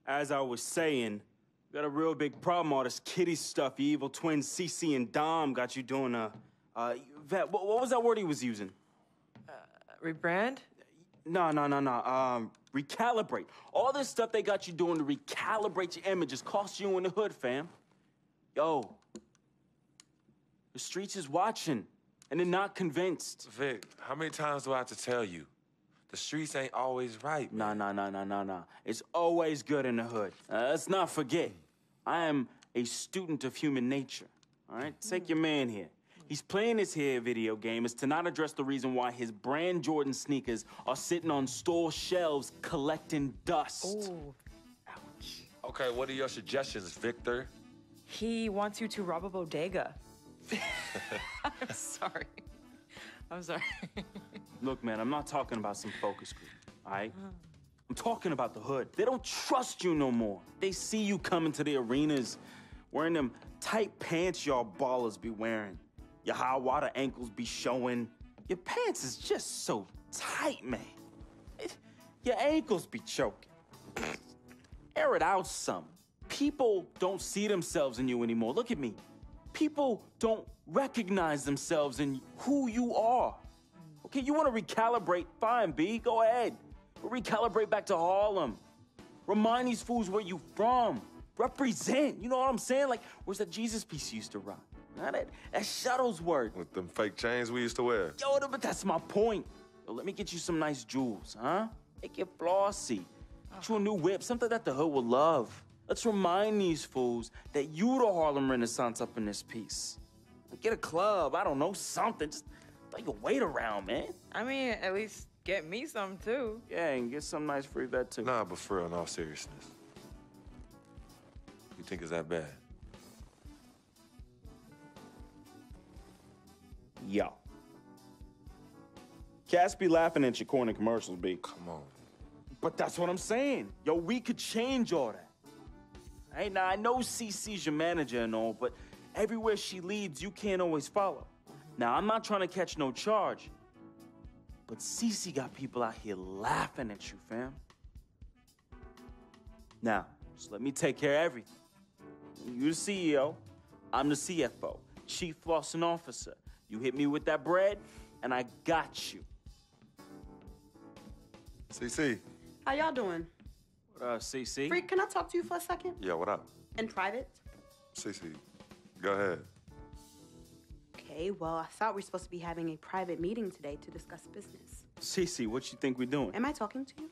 As I was saying, got a real big problem, all this kitty stuff. Your evil twins, CC and Dom, got you doing Vet, what was that word he was using? Rebrand? No. Recalibrate. All this stuff they got you doing to recalibrate your image is costing you in the hood, fam. Yo, the streets is watching, and they're not convinced. Vic, how many times do I have to tell you? The streets ain't always right, man. Nah. It's always good in the hood. Let's not forget, I am a student of human nature, all right? Take your man here. He's playing this here video game is to not address the reason why his brand Jordan sneakers are sitting on store shelves collecting dust. Ooh. Ouch. Okay, what are your suggestions, Victor? He wants you to rob a bodega. I'm sorry. Look, man, I'm not talking about some focus group, all right? I'm talking about the hood. They don't trust you no more. They see you coming to the arenas wearing them tight pants y'all ballers be wearing. Your high water ankles be showing. Your pants is just so tight, man. Your ankles be choking. Air it out some. People don't see themselves in you anymore. Look at me. People don't recognize themselves in who you are. Okay, you want to recalibrate? Fine, B, go ahead. But recalibrate back to Harlem. Remind these fools where you from. Represent, you know what I'm saying? Like, where's that Jesus piece you used to rock? Now that Shuttlesworth. With them fake chains we used to wear. Yo, but that's my point. Yo, let me get you some nice jewels, huh? Make it flossy. Get you a new whip, something that the hood will love. Let's remind these fools that you the Harlem Renaissance up in this piece. Get a club, I don't know, something. Just throw your weight around, man. I mean, at least get me some, too. Yeah, and get some nice free vet, too. Nah, but for real, in all seriousness. You think it's that bad? Yo. Cats be laughing at your corny commercials, B. Come on. But that's what I'm saying. Yo, we could change all that. Hey, now, I know CC's your manager and all, but everywhere she leads, you can't always follow. Now, I'm not trying to catch no charge, but CC got people out here laughing at you, fam. Now, just let me take care of everything. You the CEO, I'm the CFO, Chief Flossing Officer. You hit me with that bread, and I got you. CC. How y'all doing? What up, CC? Freak, can I talk to you for a second? Yeah, what up? In private? CC, go ahead. Okay, well, I thought we were supposed to be having a private meeting today to discuss business. CC, what you think we doing? Am I talking to you?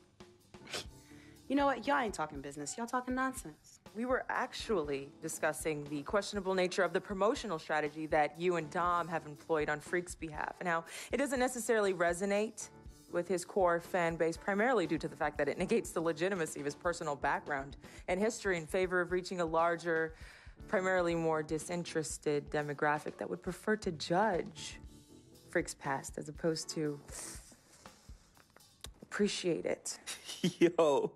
You know what? Y'all ain't talking business. Y'all talking nonsense. We were actually discussing the questionable nature of the promotional strategy that you and Dom have employed on Freak's behalf, and how it doesn't necessarily resonate with his core fan base, primarily due to the fact that it negates the legitimacy of his personal background and history in favor of reaching a larger, primarily more disinterested demographic that would prefer to judge Freak's past as opposed to appreciate it. Yo,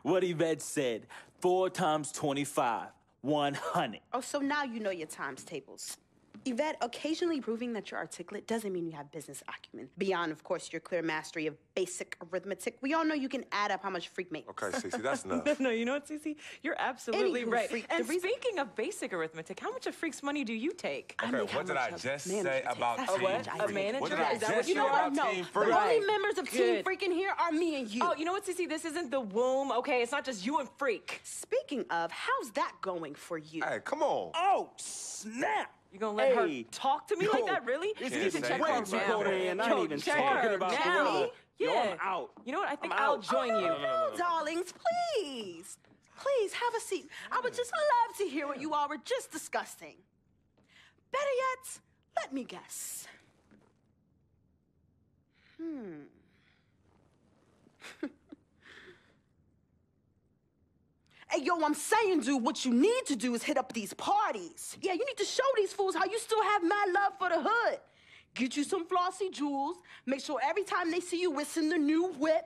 what Yvette said, 4 times 25, 100. Oh, so now you know your times tables. Yvette, occasionally proving that you're articulate doesn't mean you have business acumen. Beyond, of course, your clear mastery of basic arithmetic, we all know you can add up how much Freak makes. Okay, Cece, that's enough. No, you know what, Cece? You're absolutely Anywho, right. Freak, And the reason- speaking of basic arithmetic, how much of Freak's money do you take? I Okay, make how what did much I a just manager say takes. about That's Team how much I A make. manager? What did I Is that just what say you know? about No, Team the Freak? only members of Team Good. Freak in here are me and you. Oh, you know what, Cece? This isn't the womb, okay? It's not just you and Freak. Speaking of, how's that going for you? Hey, come on. Oh, snap! You gonna let her Hey, talk to me yo, like that, really? This You is can say check that. her way too now. cold in here, not Yo, even check talking her about the now. gorilla. Yo, Yeah. I'm out. You know what? I think I'm I'll out. join you. No, darlings, please. Please, have a seat. I would just love to hear what you all were just discussing. Better yet, let me guess. Hey, yo, I'm saying, dude, what you need to do is hit up these parties. Yeah, you need to show these fools how you still have mad love for the hood. Get you some flossy jewels. Make sure every time they see you whistling the new whip.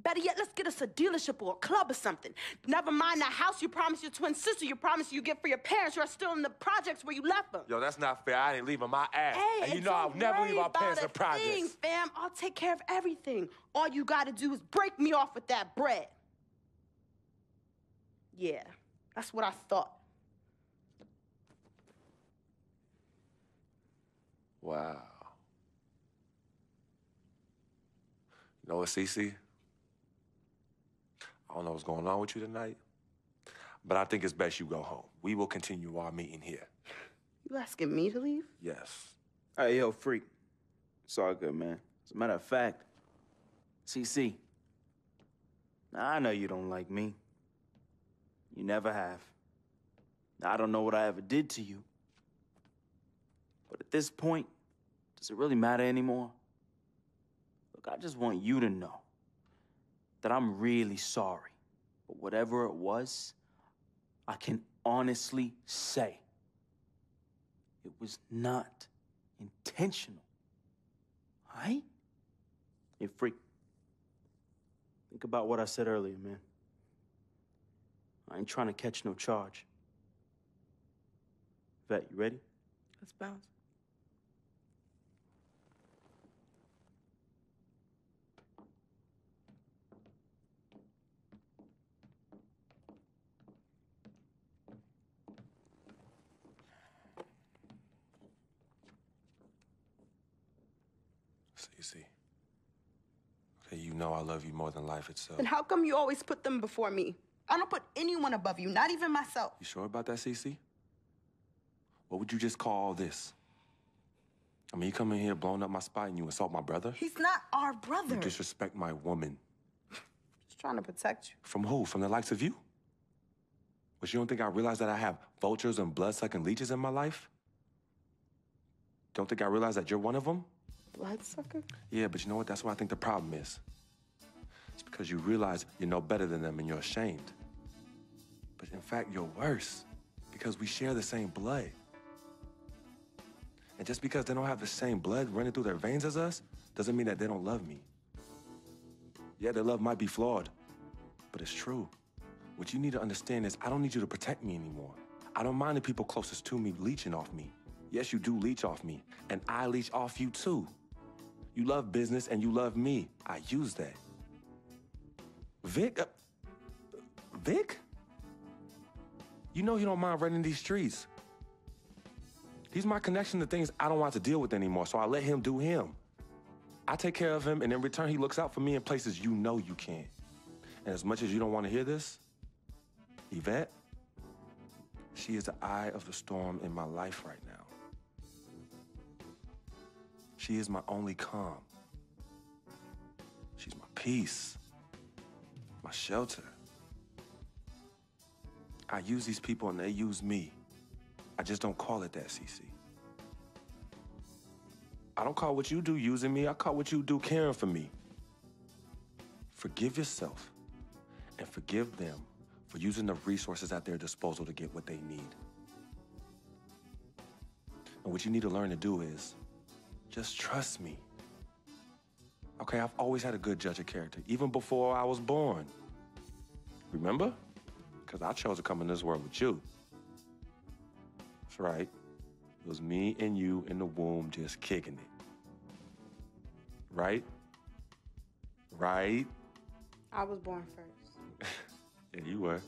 Better yet, let's get us a dealership or a club or something. Never mind that house you promised your twin sister you promised you get for your parents who are still in the projects where you left them. Yo, that's not fair. I ain't leaving my ass. Hey, and you know I'll don't never worry leave our about parents in a projects. thing, fam. I'll take care of everything. All you gotta do is break me off with that bread. Yeah, that's what I thought. Wow. You know what, Cece? I don't know what's going on with you tonight, but I think it's best you go home. We will continue our meeting here. You asking me to leave? Yes. Hey, yo, freak. It's all good, man. As a matter of fact, CC, I know you don't like me. You never have. I don't know what I ever did to you. But at this point, does it really matter anymore? Look, I just want you to know that I'm really sorry. But whatever it was, I can honestly say it was not intentional. All right? Hey, freak. Think about what I said earlier, man. I ain't trying to catch no charge. Vet, you ready? Let's bounce. Cece. Okay, you know I love you more than life itself. Then how come you always put them before me? I don't put anyone above you, not even myself. You sure about that, Cece? What would you just call all this? I mean, you come in here blowing up my spot and you insult my brother? He's not our brother. You disrespect my woman. Just trying to protect you. From who? From the likes of you? But you don't think I realize that I have vultures and blood-sucking leeches in my life? Don't think I realize that you're one of them? Bloodsucker? Yeah, but you know what? That's what I think the problem is. It's because you realize you're no better than them and you're ashamed. But in fact, you're worse because we share the same blood. And just because they don't have the same blood running through their veins as us, doesn't mean that they don't love me. Yeah, their love might be flawed, but it's true. What you need to understand is I don't need you to protect me anymore. I don't mind the people closest to me leeching off me. Yes, you do leech off me, and I leech off you too. You love business and you love me. I use that. Vic? Vic? You know he don't mind running these streets. He's my connection to things I don't want to deal with anymore, so I let him do him. I take care of him, and in return, he looks out for me in places you know you can't. And as much as you don't want to hear this, Yvette, she is the eye of the storm in my life right now. She is my only calm. She's my peace, my shelter. I use these people and they use me. I just don't call it that, Cece. I don't call what you do using me. I call what you do caring for me. Forgive yourself and forgive them for using the resources at their disposal to get what they need. And what you need to learn to do is just trust me. Okay, I've always had a good judge of character, even before I was born. Remember? Because I chose to come in this world with you. That's right. It was me and you in the womb just kicking it. Right? Right? I was born first. Yeah, you were.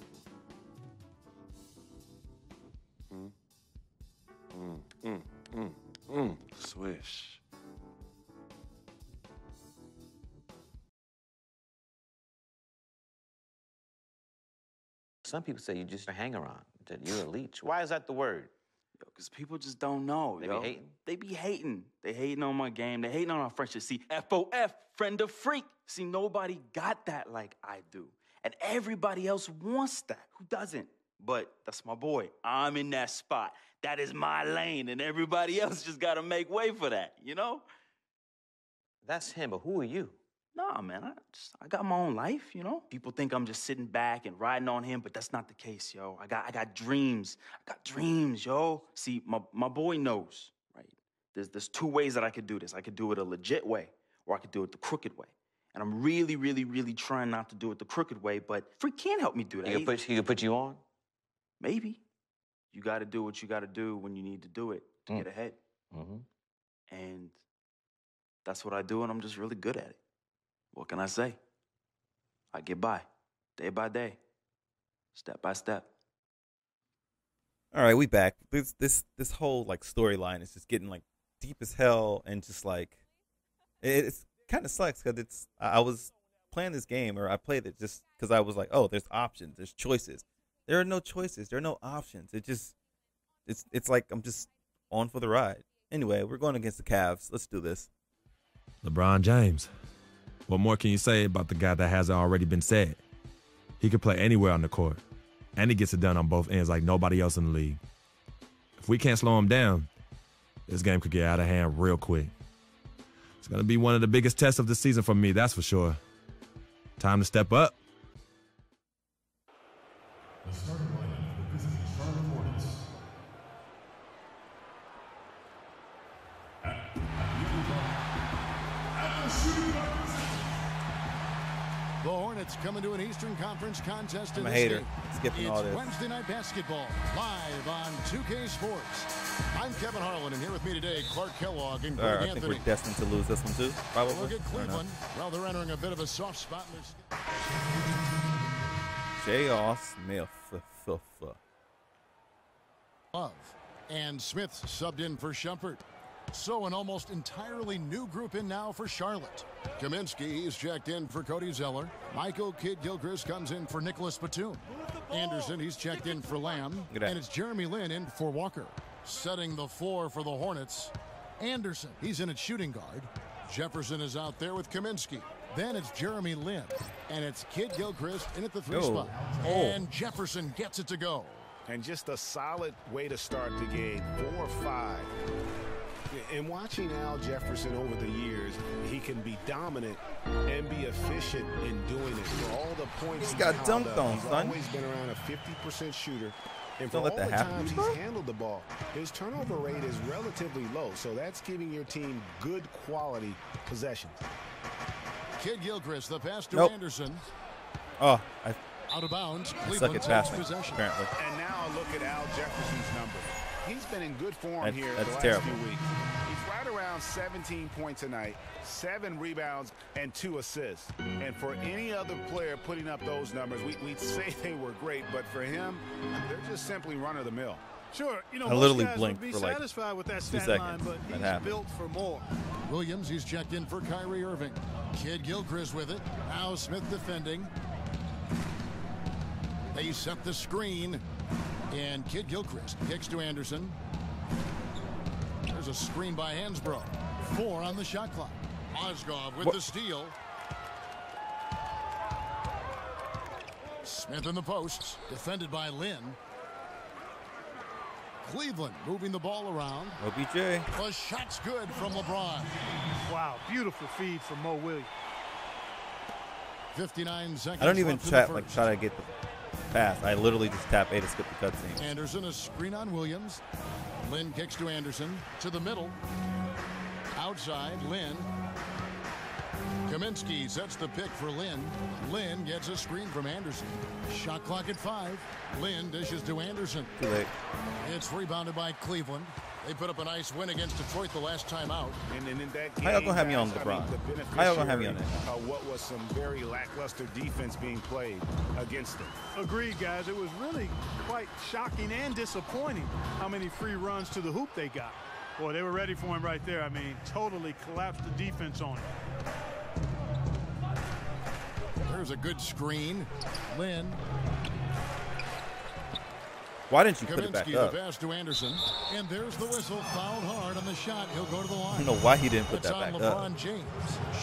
Swish. Some people say you just hang around, that you're a leech. Why is that the word? Yo, because people just don't know, They yo. be hating? They be hating. They hating on my game. They hating on our friendship. See, FOF, friend of freak. See, nobody got that like I do. And everybody else wants that. Who doesn't? But that's my boy. I'm in that spot. That is my lane, and everybody else just gotta make way for that, you know? That's him, but who are you? Nah, man, I got my own life, you know? People think I'm just sitting back and riding on him, but that's not the case, yo. I got dreams. I got dreams, yo. See, my boy knows, right? There's two ways that I could do this. I could do it a legit way, or I could do it the crooked way. And I'm really, really, really trying not to do it the crooked way, but Freak can't help me do that. He could put you on? Maybe. You gotta do what you gotta do when you need to do it to get ahead. Mm-hmm. And that's what I do, and I'm just really good at it. What can I say? I get by, day by day. step by step. All right, we back. This whole like storyline is just getting like deep as hell, and just like it's kind of sucks because I was playing this game, or I played it just because I was like, oh, there's options, there's choices. There are no choices, there are no options. It's like I'm just on for the ride. Anyway, we're going against the Cavs. Let's do this. LeBron James. What more can you say about the guy that hasn't already been said? He can play anywhere on the court, and he gets it done on both ends like nobody else in the league. If we can't slow him down, this game could get out of hand real quick. It's going to be one of the biggest tests of the season for me, that's for sure. Time to step up. The starting lineup for the visiting Charlotte Hornets. The Hornets coming to an Eastern Conference contest. I'm a hater. Skipping all this. It's Wednesday Night Basketball, live on 2K Sports. I'm Kevin Harlan, and here with me today, Clark Kellogg and Greg I Anthony. think we're destined to lose this one too, probably. Look at Cleveland. Well, they're entering a bit of a soft spot in their J.R. Smith. Love. And Smith subbed in for Shumpert. So an almost entirely new group in now for Charlotte. Kaminsky is checked in for Cody Zeller. Michael Kidd-Gilchrist comes in for Nicholas Batum. Anderson, he's checked in for Lamb. And it's Jeremy Lin in for Walker. Setting the floor for the Hornets. Anderson, he's in at shooting guard. Jefferson is out there with Kaminsky. Then it's Jeremy Lin. And it's Kidd-Gilchrist in at the three spot. And Jefferson gets it to go. And just a solid way to start the game, 4-5. And watching Al Jefferson over the years, he can be dominant and be efficient in doing it. For all the points he's got dunked on, he's son. always been around a 50% shooter. And for Don't all let the that happen. times he's handled the ball, his turnover rate is relatively low. So that's giving your team good quality possessions. Kidd-Gilchrist, the pass to Nope. Anderson. Oh, Out of bounds. I suck Cleveland at takes passing, possession. apparently. And now look at Al Jefferson's number. He's been in good form here the last terrible. few weeks. He's right around 17 points a night, 7 rebounds, and 2 assists. And for any other player putting up those numbers, we'd say they were great, but for him, they're just simply run-of-the-mill. Sure, you know, I most literally guys blinked would be for like satisfied with that 2 stat line, seconds. but That he's happened. built for more. Williams, he's checked in for Kyrie Irving. Kidd-Gilchrist with it. Now Smith defending. They set the screen. And Kidd-Gilchrist kicks to Anderson. There's a screen by Hansbrough. 4 on the shot clock. Mozgov with the steal. Smith in the posts. Defended by Lin. Cleveland moving the ball around. OBJ. The shot's good from LeBron. Wow, beautiful feed from Mo Williams. 59 seconds. I don't even left in try the first. to get the pass. I literally just tap A to skip the cutscene. Anderson, a screen on Williams. Lin kicks to Anderson. To the middle. Outside, Lin. Kaminsky sets the pick for Lin. Lin gets a screen from Anderson. Shot clock at 5. Lin dishes to Anderson. Too late. It's rebounded by Cleveland. They put up a nice win against Detroit the last time out. And in that game, How y'all gonna have me on guys, LeBron? the How y'all gonna have me on beneficiary that? of what was some very lackluster defense being played against them. Agreed, guys. It was really quite shocking and disappointing how many free runs to the hoop they got. Boy, they were ready for him right there. I mean, totally collapsed the defense on him. There's a good screen. Lin. Why didn't you put it back Kaminsky, up? the pass to Anderson. And there's the whistle. Fouled hard on the shot. He'll go to the line. I don't know why he didn't put That's that on back LeBron up. James.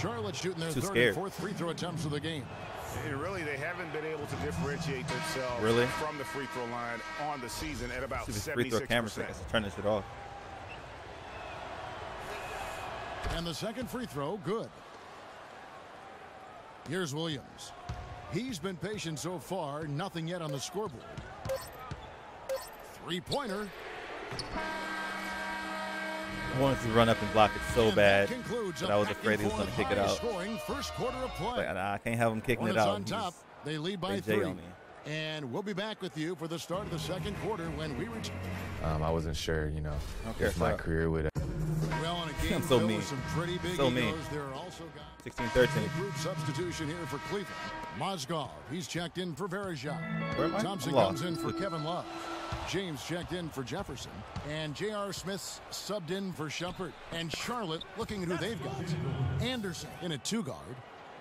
Charlotte shooting their Too third scared. and fourth free throw attempts of the game. And really, they haven't been able to differentiate themselves Really? from the free throw line on the season at about See this free throw 76%. camera seconds to turn this shit off. And the second free throw, good. Here's Williams. He's been patient so far. Nothing yet on the scoreboard. Three-pointer. I wanted to run up and block it so And bad, that concludes but a I was afraid he was going to kick it out. high-scoring first quarter of play. Like, I can't have him kicking it Hornets out. on top. They lead by AJ 3. on me. And we'll be back with you for the start of the second quarter when we return. I wasn't sure, you know, Okay, if my so- career would. Well, and in game I'm so filled mean. with some pretty big So egos. mean. There are also guys. 16-13. Group substitution here for Cleveland. Mozgov, he's checked in for Verejao. Where am I? Thompson I'm lost. comes in for Kevin Love. James checked in for Jefferson. And J.R. Smith's subbed in for Shumpert. And Charlotte looking at who they've got. Anderson in a 2-guard.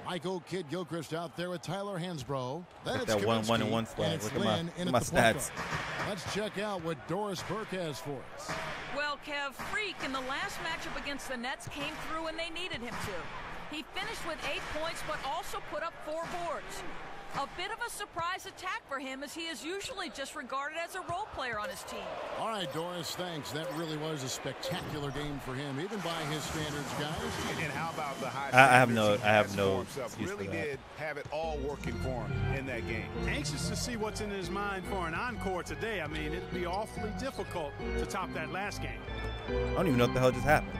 Michael Kidd-Gilchrist out there with Tyler Hansbrough. Then Look it's at that 1-1 Kaminsky, in one spot. and it's Look at Lynn my in my at the point stats. guard. Let's check out what Doris Burke has for us. Well, Kev, Freak in the last matchup against the Nets came through when they needed him to. He finished with 8 points, but also put up 4 boards. A bit of a surprise attack for him, as he is usually just regarded as a role player on his team. All right, Doris, thanks. That really was a spectacular game for him, even by his standards, guys. And how about the high I have standards no he has for himself? excuse for Really that. did have it all working for him in that game. Anxious to see what's in his mind for an encore today. I mean, it'd be awfully difficult to top that last game. I don't even know what the hell just happened.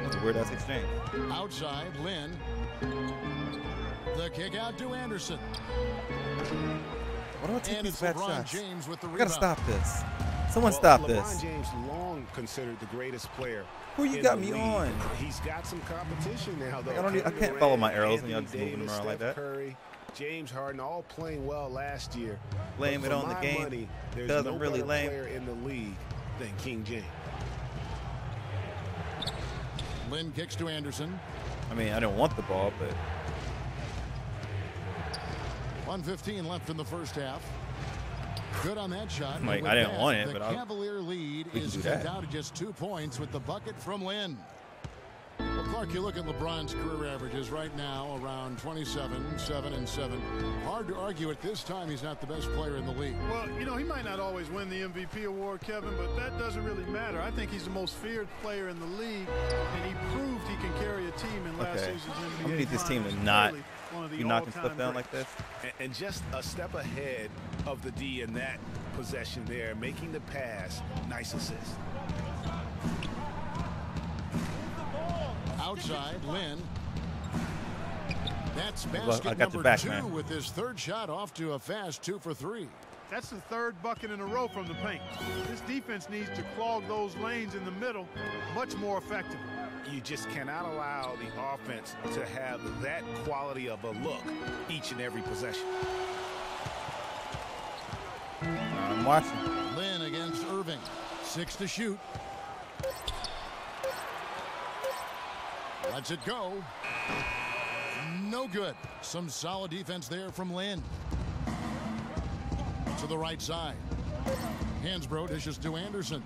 That's a weird ass exchange. Outside, Lynn. The kick out to Anderson. Why do I take And these it's bad LeBron shots? James with the I rebound. gotta stop this. Someone Well, stop LeBron this. James long considered the greatest player. Who you in got the me league. on? He's got some competition now, though. I can't follow my arrows when y'all just moving them Davis, around like Steph that. Curry, James Harden, all playing well last year. Blame But it for on the my game. money, there's Doesn't no really better lame. player in the league than King James. Lynn kicks to Anderson. I mean, I don't want the ball, but 1:15 left in the first half. Good on that shot. Like, With I didn't that, want it, the but I'll- Cavalier lead we can is do cut that. down to just 2 points with the bucket from Lynn. Well, Clark, you look at LeBron's career averages right now, around 27, 7 and 7. Hard to argue at this time he's not the best player in the league. Well, you know, he might not always win the MVP award, Kevin, but that doesn't really matter. I think he's the most feared player in the league, and he proved he can carry a team in last okay. season's NBA. I'm gonna need this team to Finals. not Clearly one of the be knocking all-time stuff down greats. like this. And just a step ahead of the D in that possession there, making the pass. Nice assist. Outside, Lynn. That's Well, I basket got your number back, 2 man. with his third shot off to a fast 2 for 3. That's the third bucket in a row from the paint. This defense needs to clog those lanes in the middle much more effectively. You just cannot allow the offense to have that quality of a look each and every possession. I'm watching. Lynn against Irving. 6 to shoot. Lets it go. No good. Some solid defense there from Lynn. To the right side. Hansbrough dishes to Anderson.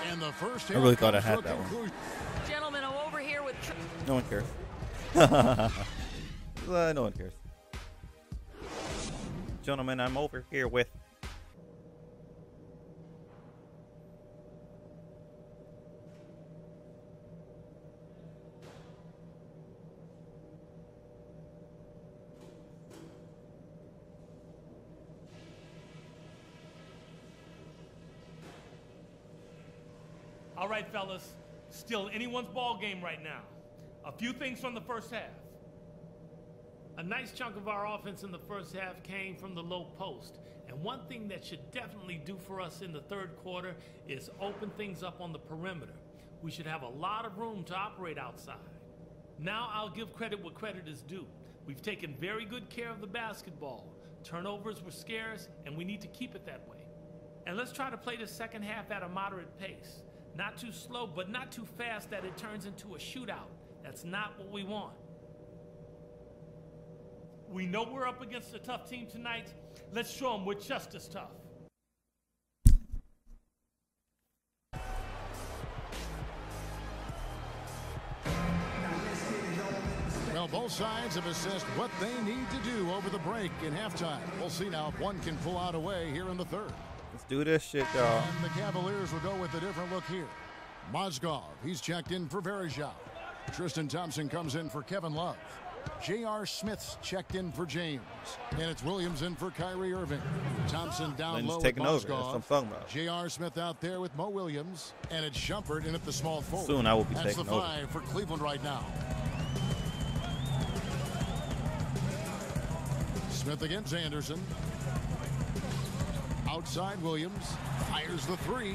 And the first I really half thought I comes had to a that one. conclusion. Gentlemen, I'm over here with... No one cares. No one cares. Gentlemen, I'm over here with. All right, fellas, still anyone's ball game right now. A few things from the first half. A nice chunk of our offense in the first half came from the low post. And one thing that should definitely do for us in the third quarter is open things up on the perimeter. We should have a lot of room to operate outside. Now I'll give credit what credit is due. We've taken very good care of the basketball. Turnovers were scarce, and we need to keep it that way. And let's try to play the second half at a moderate pace. Not too slow, but not too fast that it turns into a shootout. That's not what we want. We know we're up against a tough team tonight. Let's show them we're just as tough. Well, both sides have assessed what they need to do over the break in halftime. We'll see now if one can pull out a way here in the third. Let's do this shit, y'all. And the Cavaliers will go with a different look here. Mozgov, he's checked in for Verejao. Tristan Thompson comes in for Kevin Love. J.R. Smith's checked in for James. And it's Williams in for Kyrie Irving. Thompson down Lynn's low with taking over. That's what I'm Mozgov. talking about. J.R. Smith out there with Mo Williams. And it's Shumpert in at the small forward. Soon I will be That's taking the over. 5 for Cleveland right now. Smith against Anderson. Outside Williams fires the three.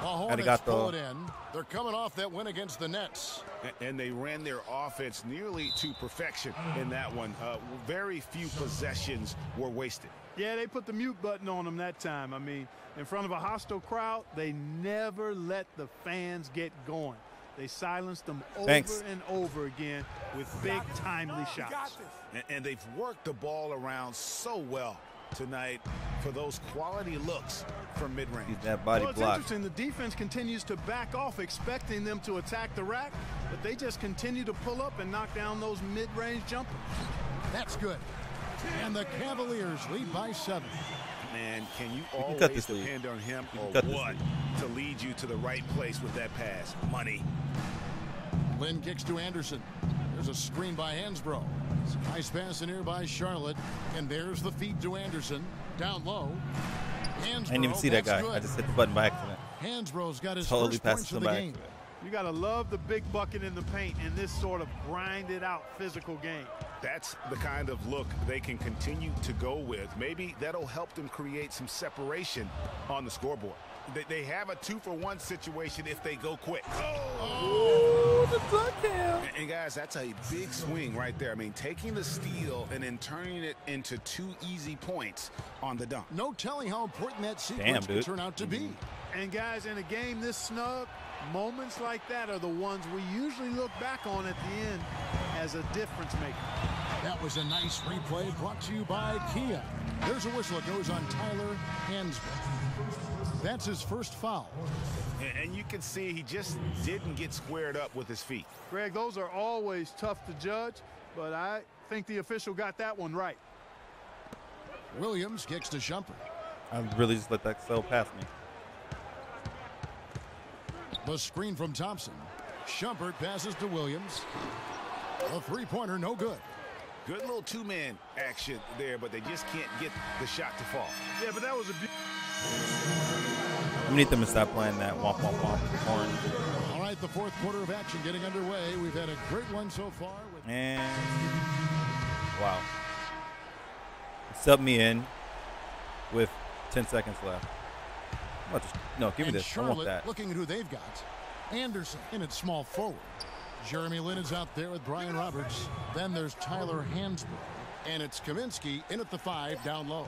The Hornets pull it in. They're coming off that win against the Nets. And they ran their offense nearly to perfection in that one. Very few possessions were wasted. Yeah, they put the mute button on them that time. I mean, in front of a hostile crowd, they never let the fans get going. They silenced them over and over again with big, timely shots. And they've worked the ball around so well tonight for those quality looks from mid-range. That body well, it's interesting. The defense continues to back off, expecting them to attack the rack, but they just continue to pull up and knock down those mid-range jumpers. That's good. And the Cavaliers lead by 7. Man, can you always depend on him or what to lead you to the right place with that pass? Money. Lynn kicks to Anderson. There's a screen by Hansbrough. Nice pass in here by Charlotte. And there's the feed to Anderson. Down low. Hansbrough, I didn't even see that guy. Good. I just hit the button by accident. Hansbrough's got his totally first points of the game. You got to love the big bucket in the paint in this sort of grinded out physical game. That's the kind of look they can continue to go with. Maybe that'll help them create some separation on the scoreboard. They have a 2-for-1 situation if they go quick. Oh, the dunk him. And guys, that's a big swing right there. I mean, taking the steal and then turning it into 2 easy points on the dunk. No telling how important that sequence could turn out to be. And guys, in a game this snug, moments like that are the ones we usually look back on at the end as a difference maker. That was a nice replay brought to you by Kia. There's a whistle that goes on Tyler Hansbrough. That's his first foul. And you can see he just didn't get squared up with his feet. Greg, those are always tough to judge, but I think the official got that one right. Williams kicks to Shumpert. I really just let that sail past me. The screen from Thompson. Shumpert passes to Williams. A three-pointer, no good. Good little two-man action there, but they just can't get the shot to fall. Yeah, but that was a We need them to stop playing that womp womp womp horn. All right, the fourth quarter of action getting underway. We've had a great one so far. And wow. Sub me in with 10 seconds left. No, give me this. Charlotte, I want that. looking at who they've got. Anderson in at small forward. Jeremy Lin is out there with Brian Roberts. Then there's Tyler Hansbrough. And it's Kaminsky in at the 5 down low.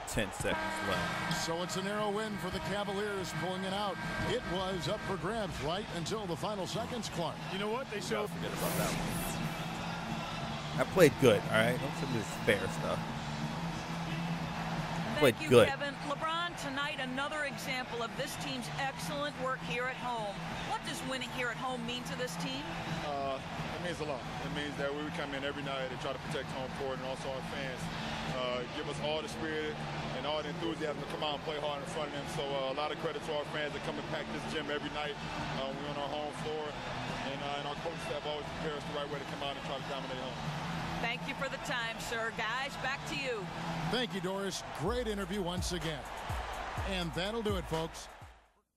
10 seconds left. So it's a narrow win for the Cavaliers pulling it out. It was up for grabs right until the final seconds, Clark. You know what? They showed. Forget about that one. I played good, all right? Don't send me this fair stuff. Thank you, good. Kevin. LeBron, tonight another example of this team's excellent work here at home. What does winning here at home mean to this team? It means a lot. It means that we come in every night and try to protect home court, and also our fans give us all the spirit and all the enthusiasm to come out and play hard in front of them. So a lot of credit to our fans that come and pack this gym every night. We're on our home floor, and our coaching staff always prepare us the right way to come out and try to dominate home. Thank you for the time, sir. Guys, back to you. Thank you, Doris. Great interview once again. And that'll do it, folks.